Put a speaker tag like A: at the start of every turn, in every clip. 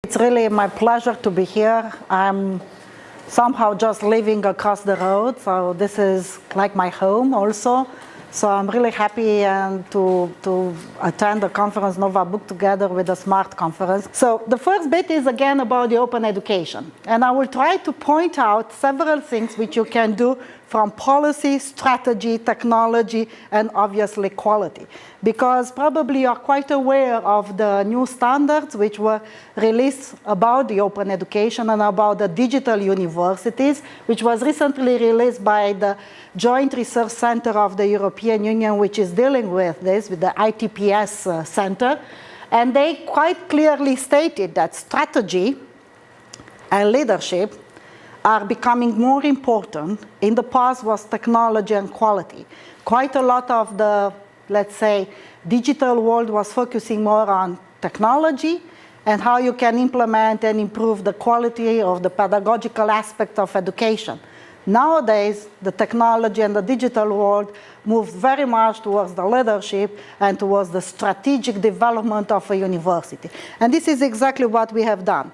A: It's really my pleasure to be here. I'm somehow just living across the road, so this is like my home also. So I'm really happy to attend the conference Nova Book together with the SMART conference. So the first bit is again about the open education. And I will try to point out several things which you can do from policy, strategy, technology, and obviously quality. Because probably you are quite aware of the new standards which were released about the open education and about the digital universities, which was recently released by the Joint Research Center of the European Union, which is dealing with this, with the ITPS Center. And they quite clearly stated that strategy and leadership are becoming more important. In the past was technology and quality. Quite a lot of the, let's say, digital world was focusing more on technology and how you can implement and improve the quality of the pedagogical aspect of education. Nowadays, the technology and the digital world moves very much towards the leadership and towards the strategic development of a university. And this is exactly what we have done.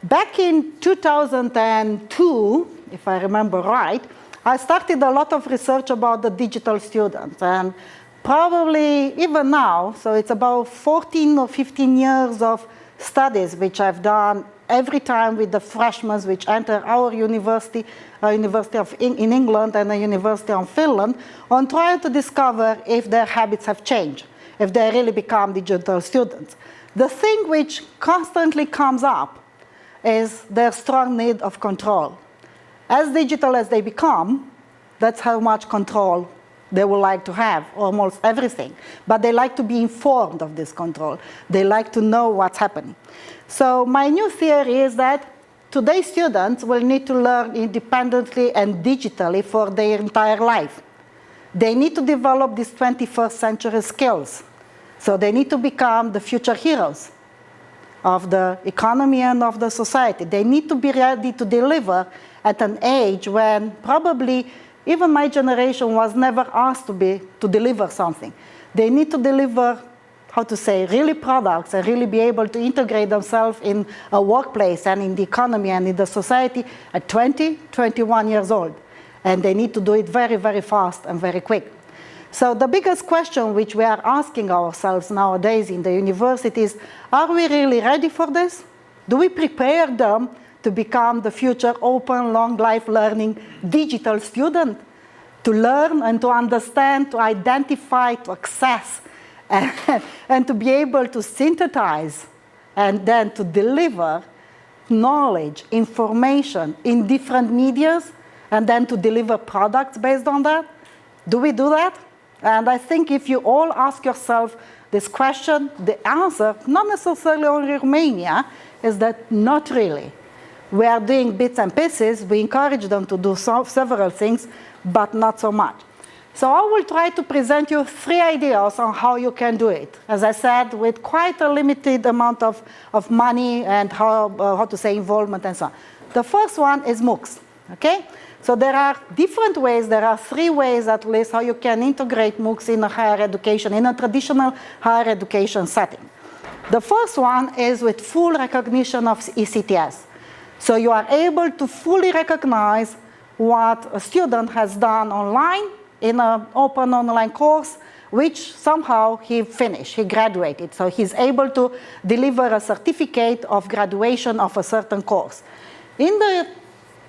A: Back in 2002, if I remember right, I started a lot of research about the digital students. And probably even now, so it's about 14 or 15 years of studies which I've done every time with the freshmen which enter our university, in England and a university in Finland, on trying to discover if their habits have changed, if they really become digital students. The thing which constantly comes up is their strong need of control. As digital as they become, that's how much control they would like to have, almost everything. But they like to be informed of this control. They like to know what's happening. So my new theory is that today's students will need to learn independently and digitally for their entire life. They need to develop these 21st century skills. So they need to become the future heroes of the economy and of the society. They need to be ready to deliver at an age when probably even my generation was never asked to deliver something. They need to deliver, how to say, really products and really be able to integrate themselves in a workplace and in the economy and in the society at 20, 21 years old. And they need to do it very, very fast and very quick. So the biggest question which we are asking ourselves nowadays in the universities, are we really ready for this? Do we prepare them to become the future open, long life learning digital student? To learn and to understand, to identify, to access, and to be able to synthesize and then to deliver knowledge, information in different medias, and then to deliver products based on that? Do we do that? And I think if you all ask yourself this question, the answer, not necessarily only Romania, is that not really. We are doing bits and pieces. We encourage them to do several things, but not so much. So I will try to present you 3 ideas on how you can do it. As I said, with quite a limited amount of money and how to say involvement and so on. The first one is MOOCs, okay? So there are different ways, there are 3 ways at least how you can integrate MOOCs in a higher education, in a traditional higher education setting. The first one is with full recognition of ECTS. So you are able to fully recognize what a student has done online in an open online course, which somehow he finished, he graduated. So he's able to deliver a certificate of graduation of a certain course. In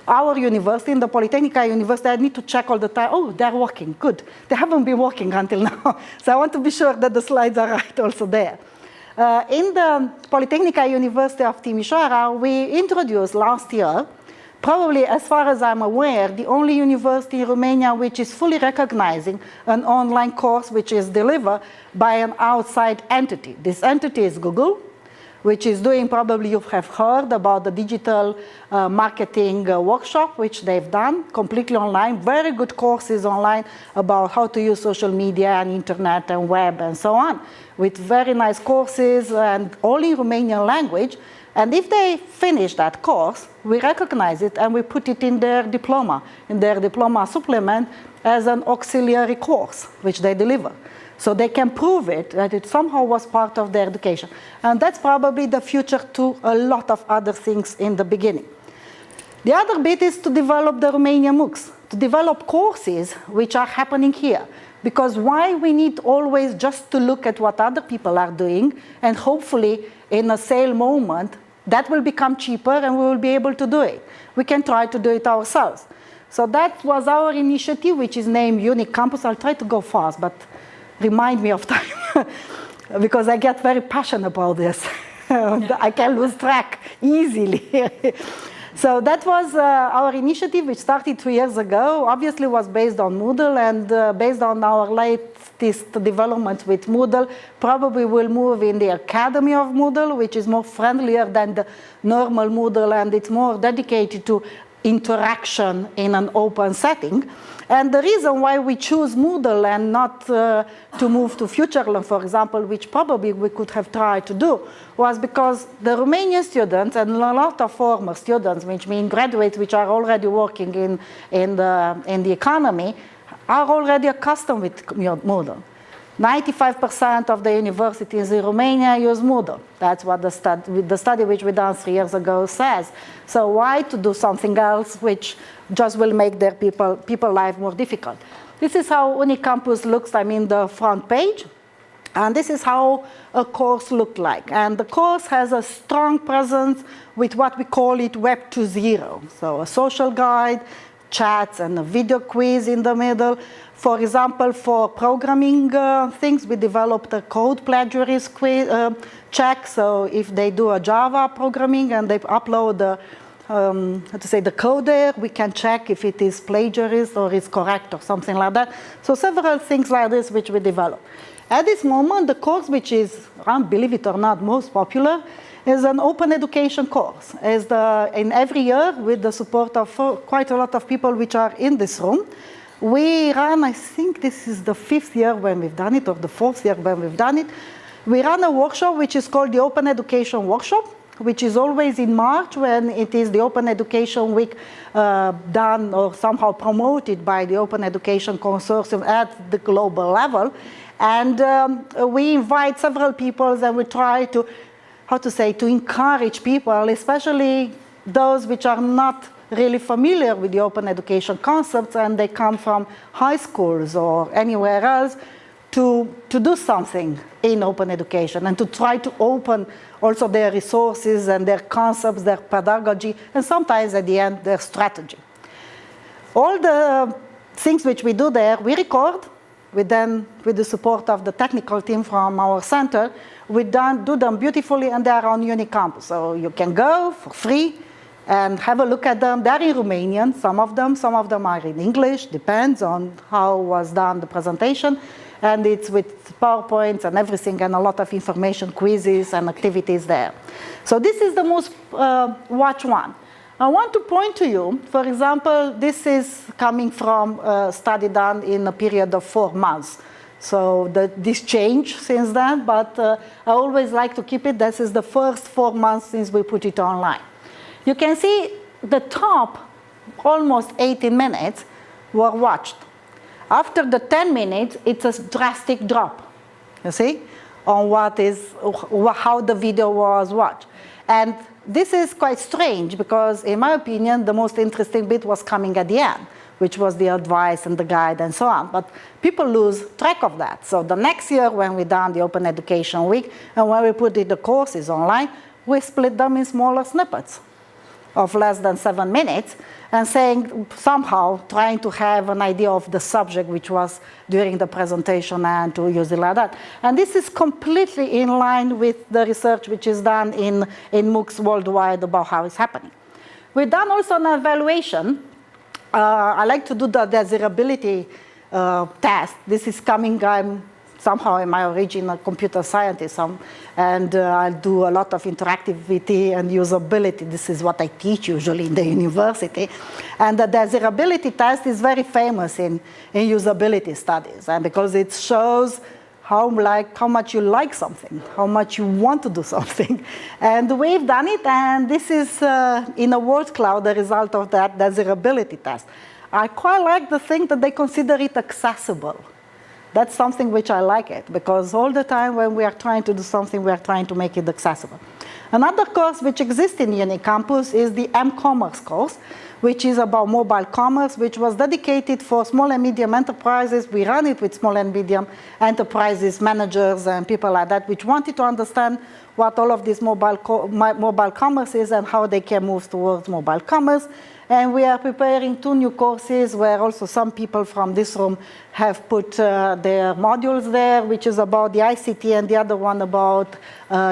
A: our university, in the Polytechnica University, I need to check all the time, oh, they're working, good. They haven't been working until now. So I want to be sure that the slides are right also there. In the Polytechnica University of Timișoara, we introduced last year, probably as far as I'm aware, the only university in Romania which is fully recognizing an online course which is delivered by an outside entity. This entity is Google, which is doing, probably you have heard about the digital marketing workshop, which they've done completely online, very good courses online about how to use social media and internet and web and so on, with very nice courses and all in Romanian language. And if they finish that course, we recognize it and we put it in their diploma supplement as an auxiliary course, which they deliver. So they can prove it, that it somehow was part of their education. And that's probably the future to a lot of other things in the beginning. The other bit is to develop the Romanian MOOCs, to develop courses which are happening here. Because why we need always just to look at what other people are doing, and hopefully in a sale moment, that will become cheaper and we will be able to do it. We can try to do it ourselves. So that was our initiative, which is named Unique Campus. I'll try to go fast, but remind me of time, because I get very passionate about this. I can lose track easily. So that was our initiative, which started 2 years ago. Obviously, was based on Moodle, and based on our latest developments with Moodle, probably will move in the Academy of Moodle, which is more friendlier than the normal Moodle, and it's more dedicated to interaction in an open setting. And the reason why we choose Moodle and not to move to FutureLearn, for example, which probably we could have tried to do, was because the Romanian students and a lot of former students, which mean graduates which are already working in the economy, are already accustomed with Moodle. 95% of the universities in Romania use Moodle. That's what the study which we done 3 years ago says. So why to do something else which just will make their people life more difficult? This is how Unicampus looks, the front page. And this is how a course looked like. And the course has a strong presence with what we call it Web 2.0. So a social guide, chats, and a video quiz in the middle. For example, for programming things, we developed a code plagiarism check. So if they do a Java programming and they upload the code there, we can check if it is plagiarism or is correct or something like that. So several things like this which we develop. At this moment, the course which is, believe it or not, most popular is an open education course. In every year, with the support of quite a lot of people which are in this room, we run, I think this is the 5th year when we've done it, or the 4th year when we've done it. We run a workshop which is called the Open Education Workshop, which is always in March when it is the Open Education Week done or somehow promoted by the Open Education Consortium at the global level. And we invite several people and we try to, to encourage people, especially those which are not really familiar with the open education concepts and they come from high schools or anywhere else to do something in open education and to try to open also their resources and their concepts, their pedagogy, and sometimes at the end, their strategy. All the things which we do there, we record. We then, with the support of the technical team from our center, we do them beautifully and they are on Unicampus. So you can go for free and have a look at them. They're in Romanian, some of them are in English, depends on how was done the presentation. And it's with PowerPoints and everything and a lot of information, quizzes and activities there. So this is the most watched one. I want to point to you, for example, this is coming from a study done in a period of 4 months. So this changed since then, but I always like to keep it. This is the first 4 months since we put it online. You can see the top, almost 18 minutes, were watched. After the 10 minutes, it's a drastic drop, you see, on how the video was watched. And this is quite strange because, in my opinion, the most interesting bit was coming at the end, which was the advice and the guide and so on. But people lose track of that. So the next year, when we done the Open Education Week and when we put the courses online, we split them in smaller snippets of less than 7 minutes and somehow trying to have an idea of the subject which was during the presentation and to use it like that. And this is completely in line with the research which is done in MOOCs worldwide about how it's happening. We've done also an evaluation. I like to do the desirability test. This is coming, somehow in my origin a computer scientist, and I do a lot of interactivity and usability. This is what I teach usually in the university. And the desirability test is very famous in usability studies, and because it shows how much you like something, how much you want to do something. And we've done it, and this is in a word cloud, the result of that desirability test. I quite like the thing that they consider it accessible. That's something which I like it, because all the time when we are trying to do something, we are trying to make it accessible. Another course which exists in UniCampus is the M-Commerce course, which is about mobile commerce, which was dedicated for small and medium enterprises. We run it with small and medium enterprises, managers, and people like that, which wanted to understand what all of this mobile commerce is and how they can move towards mobile commerce. And we are preparing 2 new courses where also some people from this room have put their modules there, which is about the ICT and the other one about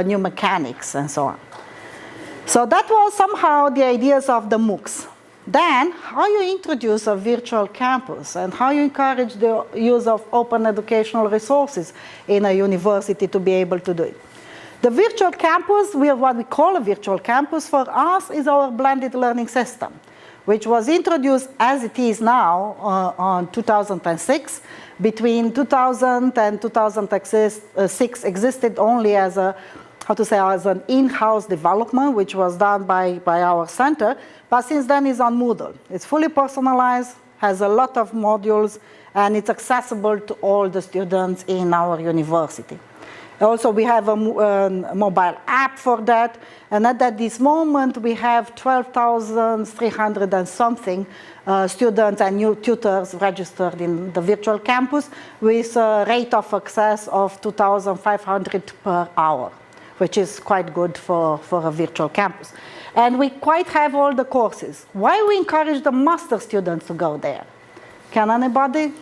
A: new mechanics and so on. So that was somehow the ideas of the MOOCs. Then, how you introduce a virtual campus and how you encourage the use of open educational resources in a university to be able to do it. The virtual campus, what we call a virtual campus for us, is our blended learning system, which was introduced as it is now on 2006. Between 2000 and 2006 existed only as a, as an in-house development, which was done by our center, but since then it's on Moodle. It's fully personalized, has a lot of modules, and it's accessible to all the students in our university. Also, we have a mobile app for that, and at this moment, we have 12,300 and something students and new tutors registered in the virtual campus with a rate of access of 2,500 per hour, which is quite good for a virtual campus. And we quite have all the courses. Why we encourage the master students to go there? Can anybody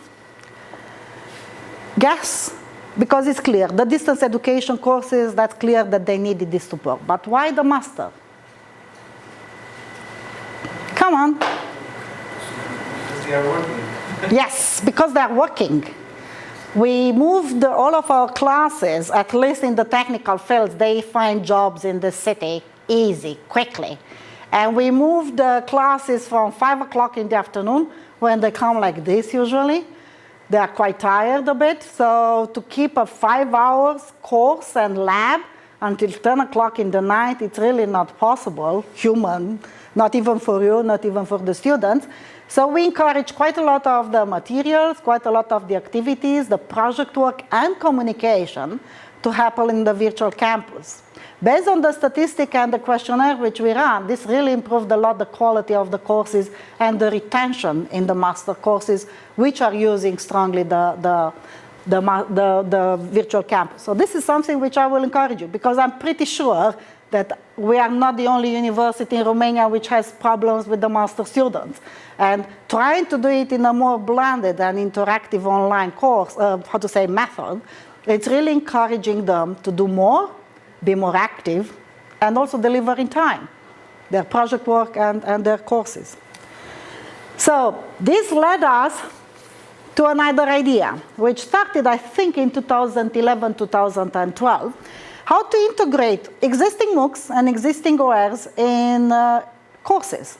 A: guess? Because it's clear, the distance education courses, that's clear that they needed this support. But why the master? Come on.
B: Because they are working.
A: Yes, because they are working. We moved all of our classes, at least in the technical fields, they find jobs in the city easy, quickly. And we moved the classes from 5 o'clock in the afternoon, when they come like this usually. They are quite tired a bit, so to keep a 5 hours course and lab until 10 o'clock in the night, it's really not possible, human, not even for you, not even for the students. So we encourage quite a lot of the materials, quite a lot of the activities, the project work and communication to happen in the virtual campus. Based on the statistic and the questionnaire which we ran, this really improved a lot the quality of the courses and the retention in the master courses, which are using strongly the virtual campus. So this is something which I will encourage you, because I'm pretty sure that we are not the only university in Romania which has problems with the master students. And trying to do it in a more blended and interactive online course, method, it's really encouraging them to do more, be more active, and also deliver in time their project work and their courses. So this led us to another idea, which started, I think, in 2011, 2012, how to integrate existing MOOCs and existing OERs in courses.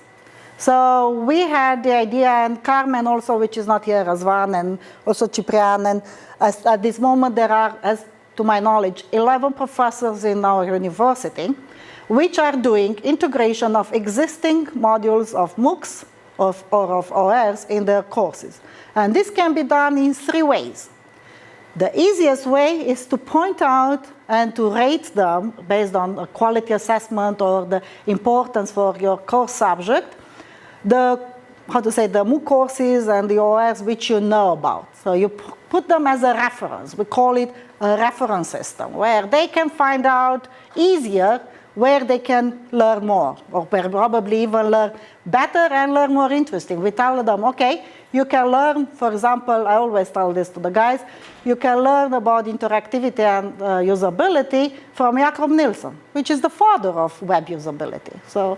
A: So we had the idea, and Carmen also, which is not here, Razvan, and also Ciprian, and at this moment there are, as to my knowledge, 11 professors in our university, which are doing integration of existing modules of MOOCs or of OERs in their courses. And this can be done in 3 ways. The easiest way is to point out and to rate them based on a quality assessment or the importance for your course subject, the MOOC courses and the OERs which you know about. So you put them as a reference. We call it a reference system, where they can find out easier where they can learn more, or probably even learn better and learn more interesting. We tell them, okay, you can learn, for example, I always tell this to the guys, you can learn about interactivity and usability from Jakob Nielsen, which is the father of web usability. So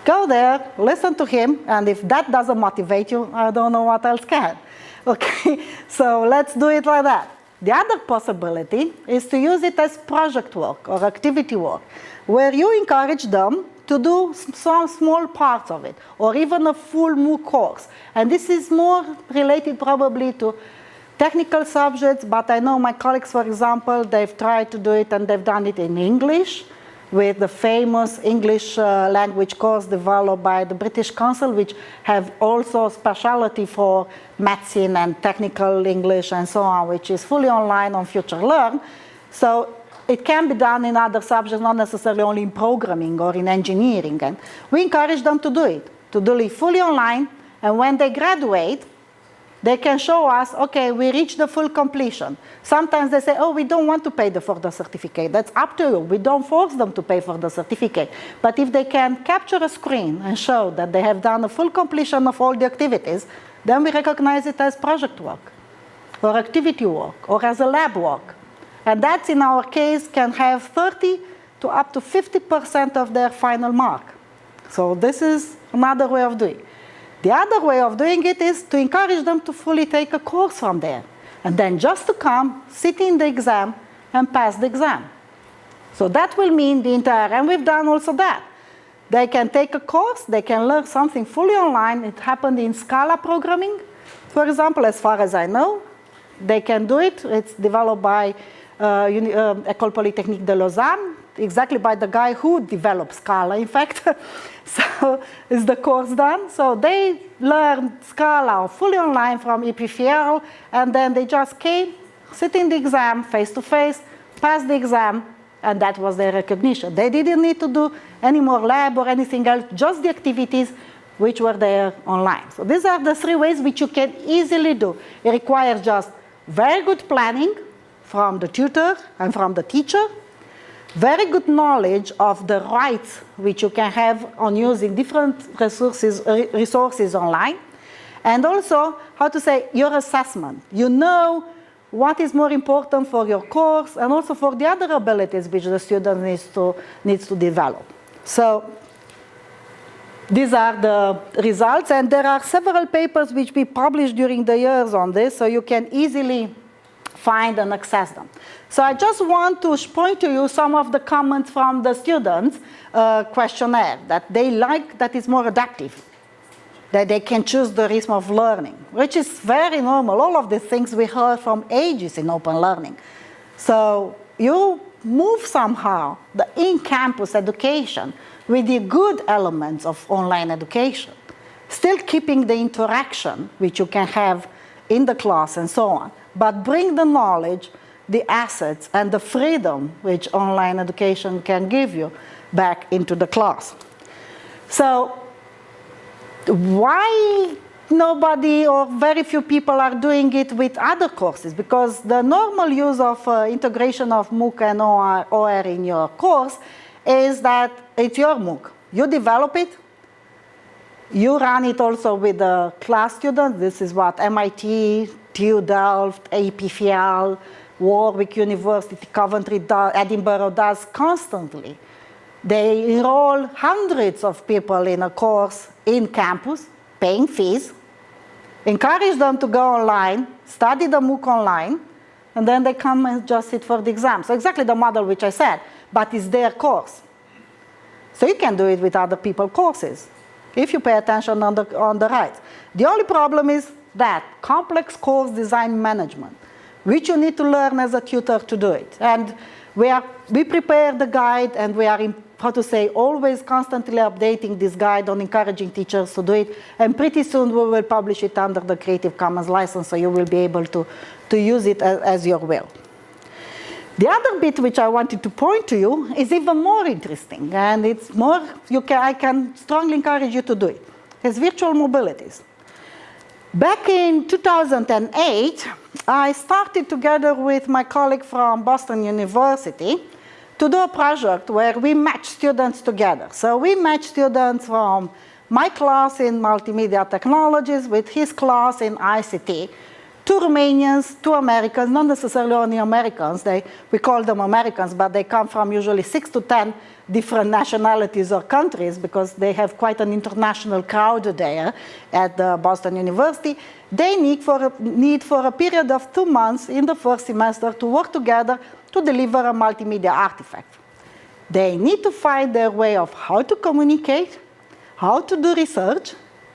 A: go there, listen to him, and if that doesn't motivate you, I don't know what else can. Okay, so let's do it like that. The other possibility is to use it as project work or activity work, where you encourage them to do some small parts of it, or even a full MOOC course. And this is more related probably to technical subjects, but I know my colleagues, for example, they've tried to do it and they've done it in English. with the famous English language course developed by the British Council, which have also specialty for medicine and technical English and so on, which is fully online on Future Learn. So it can be done in other subjects, not necessarily only in programming or in engineering. And we encourage them to do it fully online. And when they graduate, they can show us, okay, we reached the full completion. Sometimes they say, oh, we don't want to pay for the certificate. That's up to you. We don't force them to pay for the certificate. But if they can capture a screen and show that they have done a full completion of all the activities, then we recognize it as project work, or activity work, or as a lab work. And that, in our case, can have 30 to up to 50% of their final mark. So this is another way of doing it. The other way of doing it is to encourage them to fully take a course from there, and then just to come, sit in the exam, and pass the exam. So that will mean the entire, and we've done also that. They can take a course, they can learn something fully online. It happened in Scala programming, for example, as far as I know. They can do it. It's developed by École Polytechnique de Lausanne, exactly by the guy who developed Scala, in fact. So is the course done? So they learned Scala fully online from EPFL, and then they just came, sit in the exam face-to-face, pass the exam, and that was their recognition. They didn't need to do any more lab or anything else, just the activities which were there online. So these are the 3 ways which you can easily do. It requires just very good planning from the tutor and from the teacher, very good knowledge of the rights which you can have on using different resources online, and also, how to say, your assessment. You know what is more important for your course and also for the other abilities which the student needs to develop. So these are the results, and there are several papers which we published during the years on this, so you can easily find and access them. So I just want to point to you some of the comments from the students' questionnaire that they like that is more adaptive, that they can choose the rhythm of learning, which is very normal. All of these things we heard from ages in open learning. So you move somehow the in-campus education with the good elements of online education, still keeping the interaction which you can have in the class and so on, but bring the knowledge, the assets, and the freedom which online education can give you back into the class. So why nobody or very few people are doing it with other courses? Because the normal use of integration of MOOC and OR in your course is that it's your MOOC. You develop it. You run it also with the class students. This is what MIT, TU Delft, EPFL, Warwick University, Coventry, Edinburgh does constantly. They enroll hundreds of people in a course in campus, paying fees, encourage them to go online, study the MOOC online, and then they come and just sit for the exam. So exactly the model which I said, but it's their course. So you can do it with other people's courses if you pay attention on the rights. The only problem is that complex course design management, which you need to learn as a tutor to do it. And we prepare the guide, and we are, always constantly updating this guide on encouraging teachers to do it. And pretty soon we will publish it under the Creative Commons license, so you will be able to use it as your will. The other bit which I wanted to point to you is even more interesting, and it's more, I can strongly encourage you to do it. It's virtual mobilities. Back in 2008, I started together with my colleague from Boston University to do a project where we match students together. So we match students from my class in multimedia technologies with his class in ICT. 2 Romanians, 2 Americans, not necessarily only Americans. We call them Americans, but they come from usually 6 to 10 different nationalities or countries because they have quite an international crowd there at Boston University. They need for a period of 2 months in the first semester to work together to deliver a multimedia artifact. They need to find their way of how to communicate, how to do research,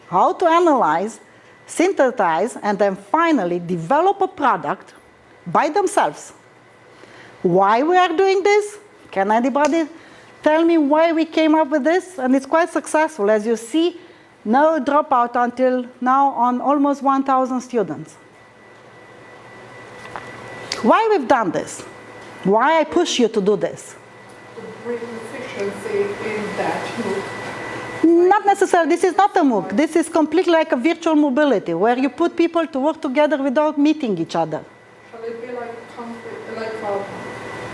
A: how to analyze, synthesize, and then finally develop a product by themselves. Why we are doing this? Can anybody tell me why we came up with this, and it's quite successful. As you see, no dropout until now on almost 1,000 students. Why we've done this? Why I push you to do this?
C: To bring efficiency in that MOOC.
A: Not necessarily. This is not a MOOC. This is completely like a virtual mobility, where you put people to work together without meeting each other.
C: Shall it be like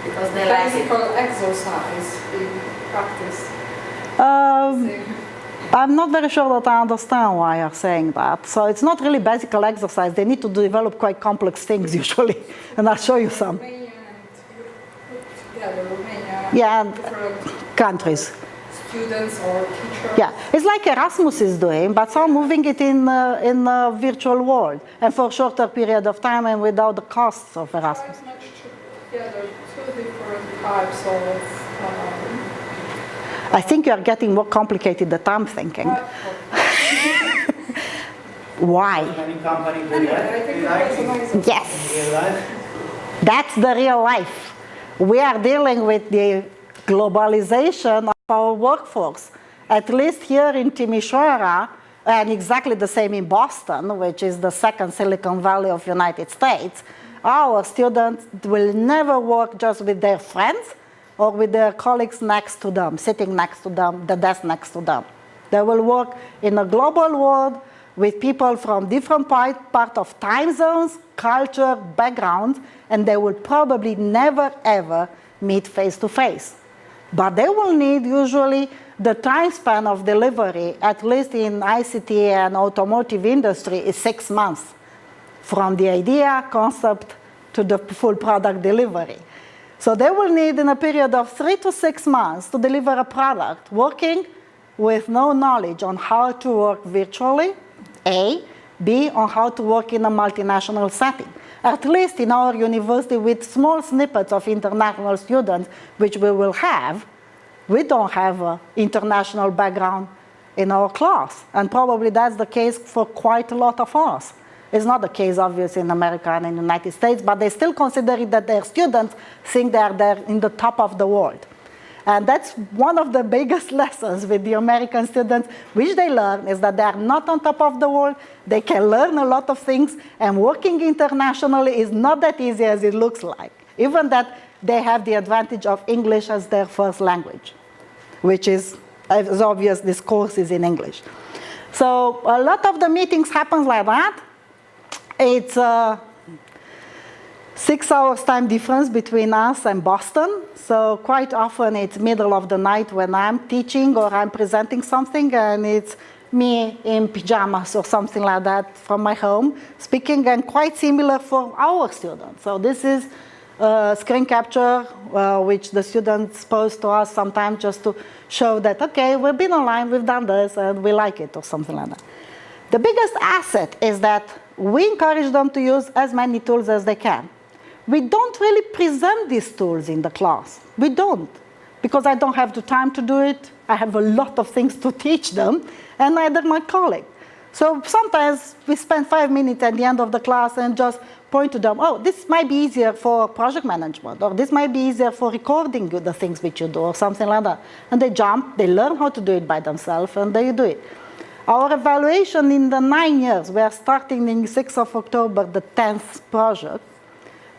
D: Because they like it.
C: physical exercise in practice?
A: I'm not very sure that I understand why you're saying that. So it's not really basic exercise. They need to develop quite complex things usually, and I'll show you some.
C: Romania and you put together Romania
A: Yeah, and
C: different
A: countries.
C: students or teachers.
A: Yeah, it's like Erasmus is doing, but some moving it in a virtual world, and for a shorter period of time and without the costs of Erasmus.
C: Quite much together two different types of
A: I think you are getting more complicated than I'm thinking. Why?
B: Many companies do
C: Anyway,
B: that.
C: I think
B: They
C: it
B: like
C: was a
B: it.
C: nice
A: Yes,
B: Real life.
A: that's the real life. We are dealing with the globalization of our workforce. At least here in Timisoara, and exactly the same in Boston, which is the second Silicon Valley of United States, our students will never work just with their friends or with their colleagues next to them, sitting next to them, the desk next to them. They will work in a global world with people from different part of time zones, culture, backgrounds, and they will probably never ever meet face to face. But they will need usually the time span of delivery, at least in ICT and automotive industry, is 6 months from the idea, concept, to the full product delivery. So they will need in a period of 3 to 6 months to deliver a product working with no knowledge on how to work virtually, A, B, on how to work in a multinational setting. At least in our university with small snippets of international students, which we will have, we don't have an international background in our class. And probably that's the case for quite a lot of us. It's not the case, obviously, in America and in the United States, but they still consider it that their students think they are there in the top of the world. And that's one of the biggest lessons with the American students, which they learn, is that they are not on top of the world. They can learn a lot of things, and working internationally is not that easy as it looks like. Even that they have the advantage of English as their first language, which is, as obvious, this course is in English. So a lot of the meetings happen like that. It's 6 hours time difference between us and Boston. So quite often it's middle of the night when I'm teaching or I'm presenting something, and it's me in pajamas or something like that from my home speaking, and quite similar for our students. So this is screen capture, which the students post to us sometimes just to show that, okay, we've been online, we've done this, and we like it, or something like that. The biggest asset is that we encourage them to use as many tools as they can. We don't really present these tools in the class. We don't, because I don't have the time to do it. I have a lot of things to teach them, and neither my colleague. So sometimes we spend 5 minutes at the end of the class and just point to them, oh, this might be easier for project management, or this might be easier for recording the things which you do, or something like that. And they jump, they learn how to do it by themselves, and they do it. Our evaluation in the 9 years, we are starting in 6th of October, the 10th project,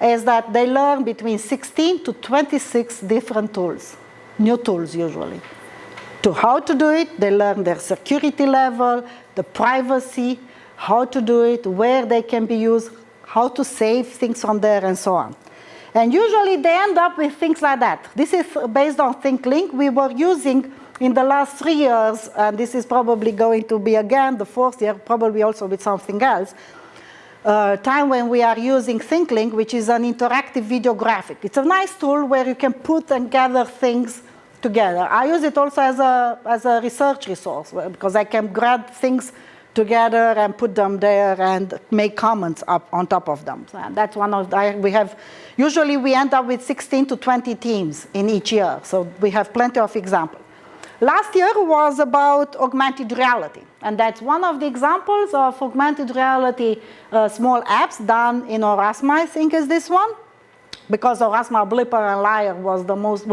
A: is that they learn between 16 to 26 different tools, new tools usually. To how to do it, they learn their security level, the privacy, how to do it, where they can be used, how to save things from there, and so on. And usually they end up with things like that. This is based on ThinkLink. We were using in the last 3 years, and this is probably going to be again the 4th year, probably also with something else, time when we are using ThinkLink, which is an interactive video graphic. It's a nice tool where you can put and gather things together. I use it also as a research resource, because I can grab things together and put them there and make comments up on top of them. So that's one of usually we end up with 16 to 20 teams in each year, so we have plenty of examples. Last year was about augmented reality, and that's one of the examples of augmented reality small apps done in Erasmus, I think is this one. because Orasma, Blipper, and Lyre were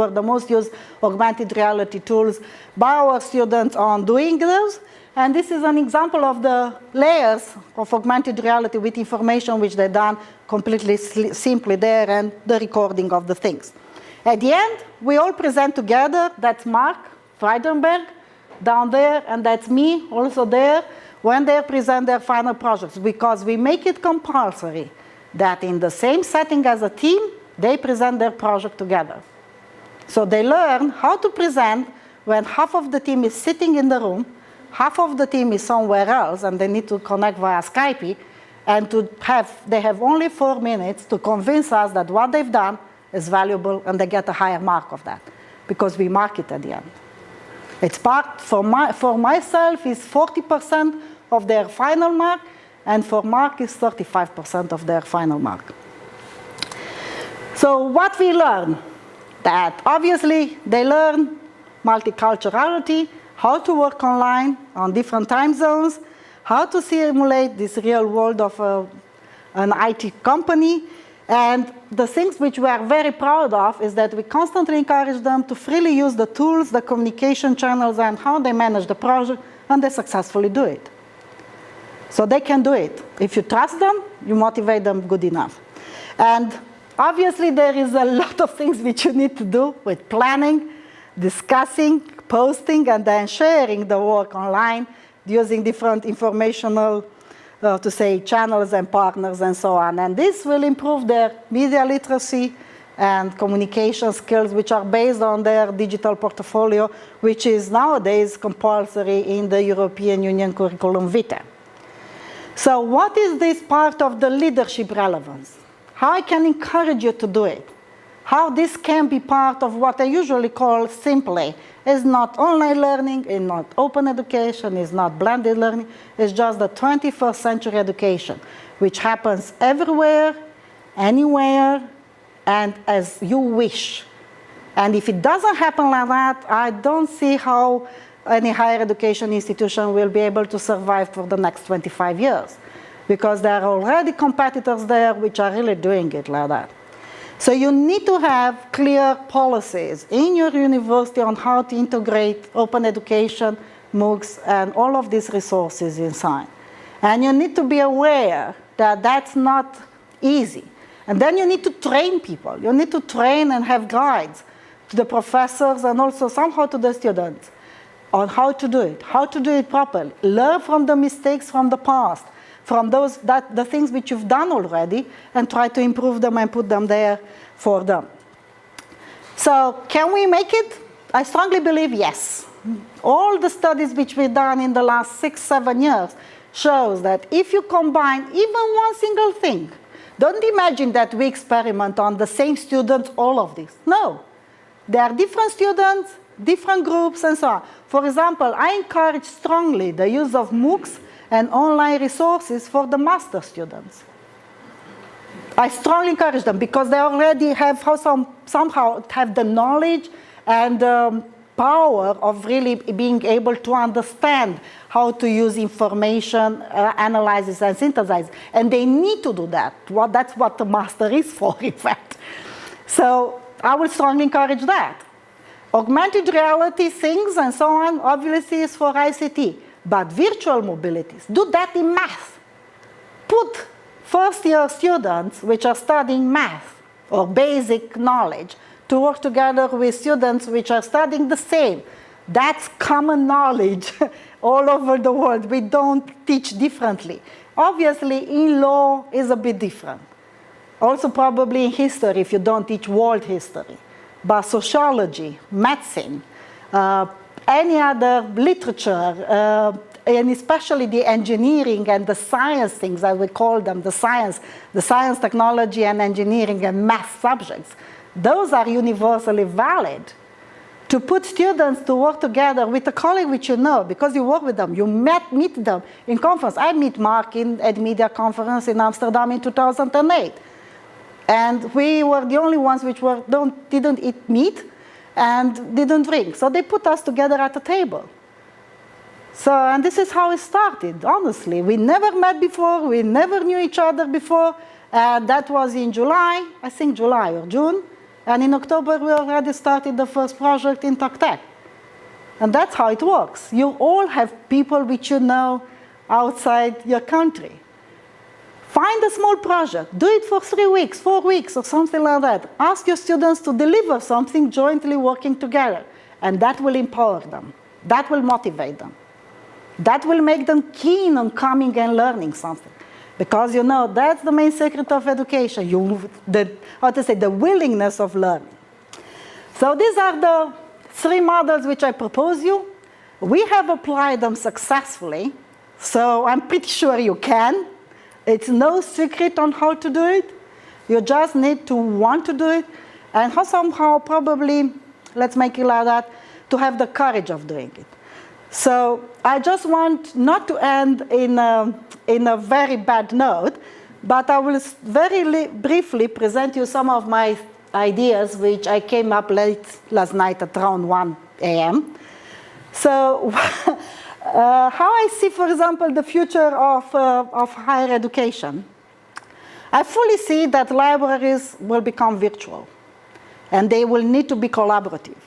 A: the most used augmented reality tools by our students on doing those. And this is an example of the layers of augmented reality with information which they've done completely simply there and the recording of the things. At the end, we all present together. That's Mark Freidenberg down there, and that's me also there when they present their final projects, because we make it compulsory that in the same setting as a team, they present their project together. So they learn how to present when half of the team is sitting in the room, half of the team is somewhere else, and they need to connect via Skype, and they have only 4 minutes to convince us that what they've done is valuable, and they get a higher mark of that, because we mark it at the end. It's part, for myself, is 40% of their final mark, and for Mark is 35% of their final mark. So what we learn? That obviously they learn multiculturality, how to work online on different time zones, how to simulate this real world of an IT company. And the things which we are very proud of is that we constantly encourage them to freely use the tools, the communication channels, and how they manage the project, and they successfully do it. So they can do it. If you trust them, you motivate them good enough. And obviously there is a lot of things which you need to do with planning, discussing, posting, and then sharing the work online using different informational channels and partners and so on. And this will improve their media literacy and communication skills, which are based on their digital portfolio, which is nowadays compulsory in the European Union curriculum vitae. So what is this part of the leadership relevance? How I can encourage you to do it? How this can be part of what I usually call simply is not online learning, it's not open education, it's not blended learning, it's just the 21st century education, which happens everywhere, anywhere, and as you wish. And if it doesn't happen like that, I don't see how any higher education institution will be able to survive for the next 25 years, because there are already competitors there which are really doing it like that. So you need to have clear policies in your university on how to integrate open education, MOOCs, and all of these resources inside. And you need to be aware that that's not easy. And then you need to train people. You need to train and have guides to the professors and also somehow to the students on how to do it properly. Learn from the mistakes from the past, from the things which you've done already, and try to improve them and put them there for them. So can we make it? I strongly believe yes. All the studies which we've done in the last 6-7 years shows that if you combine even one single thing, don't imagine that we experiment on the same students, all of this. No. There are different students, different groups, and so on. For example, I encourage strongly the use of MOOCs and online resources for the master students. I strongly encourage them because they already have somehow have the knowledge and power of really being able to understand how to use information, analysis, and synthesize. And they need to do that. That's what the master is for, in fact. So I would strongly encourage that. Augmented reality things and so on, obviously, is for ICT. But virtual mobilities, do that in math. Put first-year students which are studying math or basic knowledge to work together with students which are studying the same. That's common knowledge all over the world. We don't teach differently. Obviously, in law is a bit different. Also probably in history if you don't teach world history. But sociology, medicine, any other literature, and especially the engineering and the science things, as we call them, the science, technology, and engineering and math subjects, those are universally valid. To put students to work together with a colleague which you know, because you work with them, you meet them in conference. I meet Mark at Media Conference in Amsterdam in 2008. And we were the only ones which didn't eat meat and didn't drink. So they put us together at a table. So, and this is how it started, honestly. We never met before, we never knew each other before, And that was in July, I think July or June. And in October, we already started the first project in TalkTech. And that's how it works. You all have people which you know outside your country. Find a small project. Do it for 3 weeks, 4 weeks, or something like that. Ask your students to deliver something jointly working together. And that will empower them. That will motivate them. That will make them keen on coming and learning something. Because, you know, that's the main secret of education, the willingness of learning. So these are the 3 models which I propose you. We have applied them successfully, so I'm pretty sure you can. It's no secret on how to do it. You just need to want to do it, and somehow probably, let's make it like that, to have the courage of doing it. So I just want not to end in a very bad note, but I will very briefly present you some of my ideas which I came up late last night at around 1 a.m. So how I see, for example, the future of higher education. I fully see that libraries will become virtual, and they will need to be collaborative.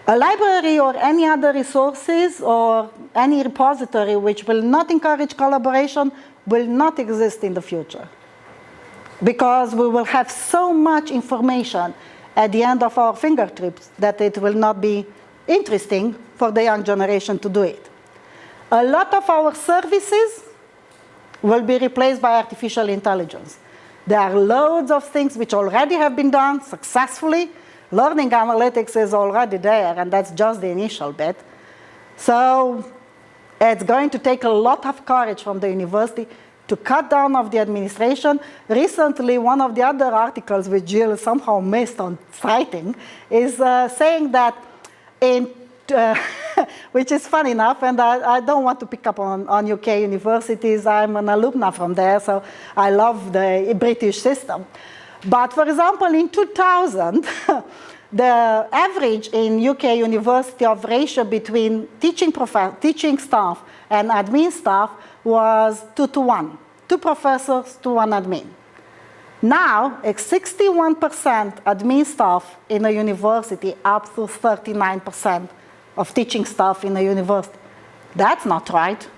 A: A library or any other resources or any repository which will not encourage collaboration will not exist in the future, because we will have so much information at the end of our fingertips that it will not be interesting for the young generation to do it. A lot of our services will be replaced by artificial intelligence. There are loads of things which already have been done successfully. Learning analytics is already there, and that's just the initial bit. So it's going to take a lot of courage from the university to cut down of the administration. Recently, one of the other articles which Jill somehow missed on citing is saying that which is fun enough, and I don't want to pick up on UK universities. I'm an alumna from there, so I love the British system. But for example, in 2000, the average in UK university of ratio between teaching staff and admin staff was 2 to 1, 2 professors to 1 admin. Now, it's 61% admin staff in a university, up to 39% of teaching staff in a university. That's not right.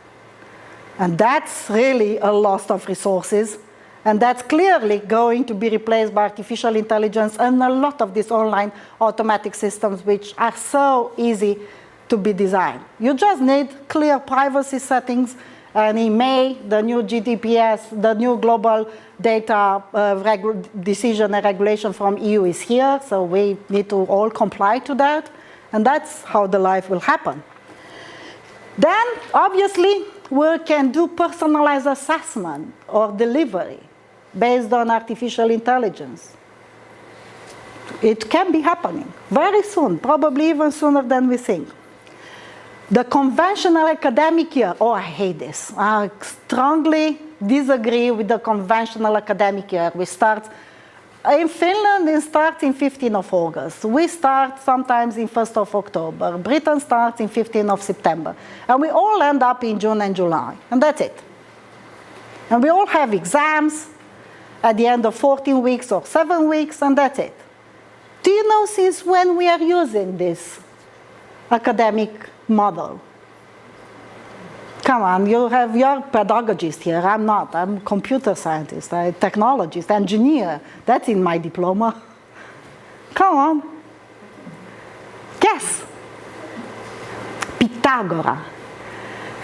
A: And that's really a loss of resources. And that's clearly going to be replaced by artificial intelligence and a lot of these online automatic systems which are so easy to be designed. You just need clear privacy settings. And in May, the new GDPR, the new global data decision and regulation from EU is here. So we need to all comply to that. And that's how the life will happen. Then, obviously, we can do personalized assessment or delivery based on artificial intelligence. It can be happening very soon, probably even sooner than we think. The conventional academic year, oh, I hate this. I strongly disagree with the conventional academic year. We start, in Finland, it starts in 15th of August. We start sometimes in 1st of October. Britain starts in 15th of September. And we all end up in June and July, and that's it. And we all have exams at the end of 14 weeks or 7 weeks, and that's it. Do you know since when we are using this academic model? Come on, you have your pedagogist here. I'm not. I'm a computer scientist, a technologist, engineer. That's in my diploma. Come on. Guess.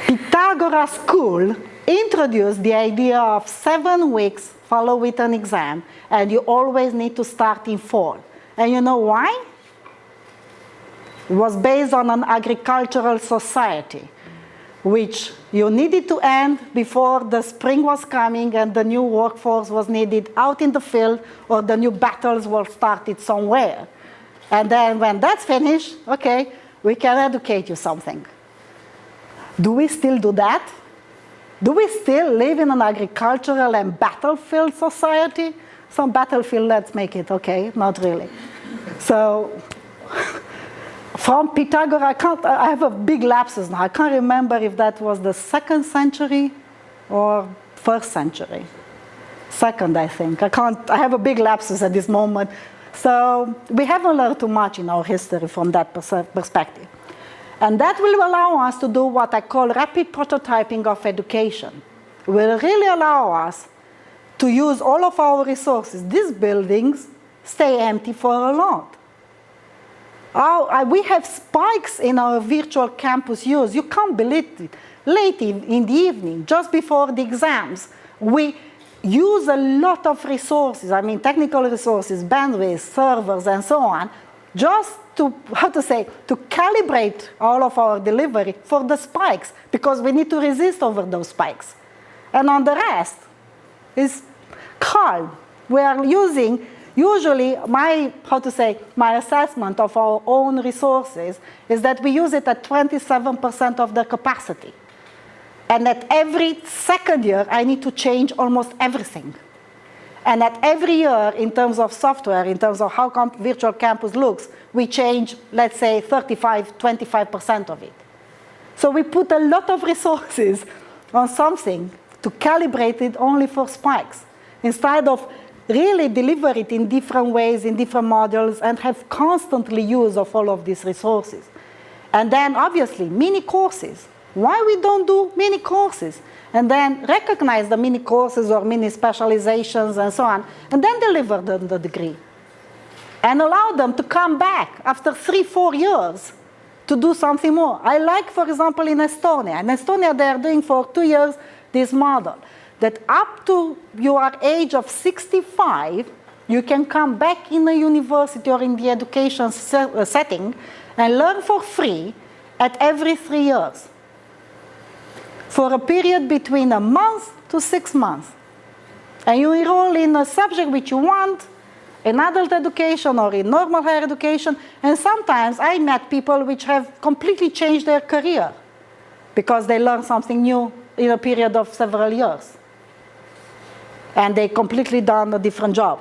A: Pythagoras school introduced the idea of 7 weeks followed with an exam, and you always need to start in fall. And you know why? It was based on an agricultural society, which you needed to end before the spring was coming and the new workforce was needed out in the field, or the new battles were started somewhere. And then when that's finished, okay, we can educate you something. Do we still do that? Do we still live in an agricultural and battlefield society? Some battlefield, let's make it, okay, not really. So, from Pythagoras, I have a big lapses now. I can't remember if that was the 2nd century or 1st century. second, I think. I have a big lapsus at this moment. So we haven't learned too much in our history from that perspective. And that will allow us to do what I call rapid prototyping of education. It will really allow us to use all of our resources. These buildings stay empty for a lot. We have spikes in our virtual campus use. You can't believe it. Late in the evening, just before the exams, we use a lot of resources, I mean technical resources, bandwidth, servers, and so on, just to, to calibrate all of our delivery for the spikes, because we need to resist over those spikes. And on the rest, is calm. We are using, usually, my assessment of our own resources is that we use it at 27% of the capacity. And at every second year, I need to change almost everything. And at every year, in terms of software, in terms of how virtual campus looks, we change, let's say, 25% of it. So we put a lot of resources on something to calibrate it only for spikes, instead of really deliver it in different ways, in different modules, and have constantly use of all of these resources. And then, obviously, mini courses. Why we don't do mini courses? And then recognize the mini courses or mini specializations and so on, and then deliver them the degree. And allow them to come back after 3-4 years to do something more. I like, for example, in Estonia. In Estonia, they are doing for 2 years this model, that up to your age of 65, you can come back in a university or in the education setting and learn for free at every 3 years, for a period between a month to 6 months. And you enroll in a subject which you want, in adult education or in normal higher education, and sometimes I met people which have completely changed their career because they learned something new in a period of several years. And they completely done a different job.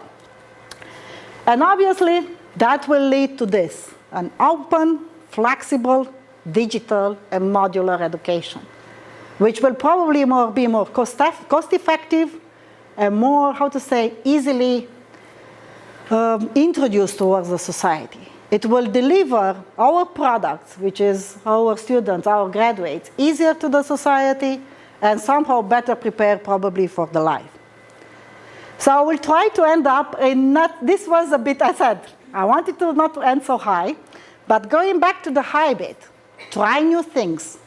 A: And obviously, that will lead to this, an open, flexible, digital, and modular education, which will probably be more cost-effective and more, easily introduced towards the society. It will deliver our products, which is our students, our graduates, easier to the society and somehow better prepared probably for the life. So I will try to end up in this was a bit, I said, I wanted to not to end so high, but going back to the high bit, try new things.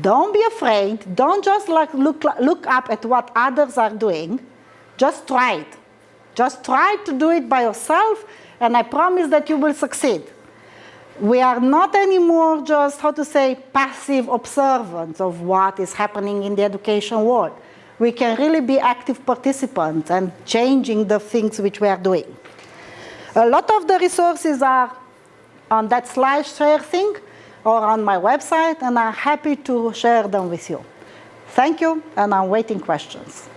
A: Don't be afraid. Don't just look up at what others are doing. Just try it. Just try to do it by yourself, and I promise that you will succeed. We are not anymore just, passive observants of what is happening in the education world. We can really be active participants and changing the things which we are doing. A lot of the resources are on that slide share thing, or on my website, and I'm happy to share them with you. Thank you, and I'm waiting questions.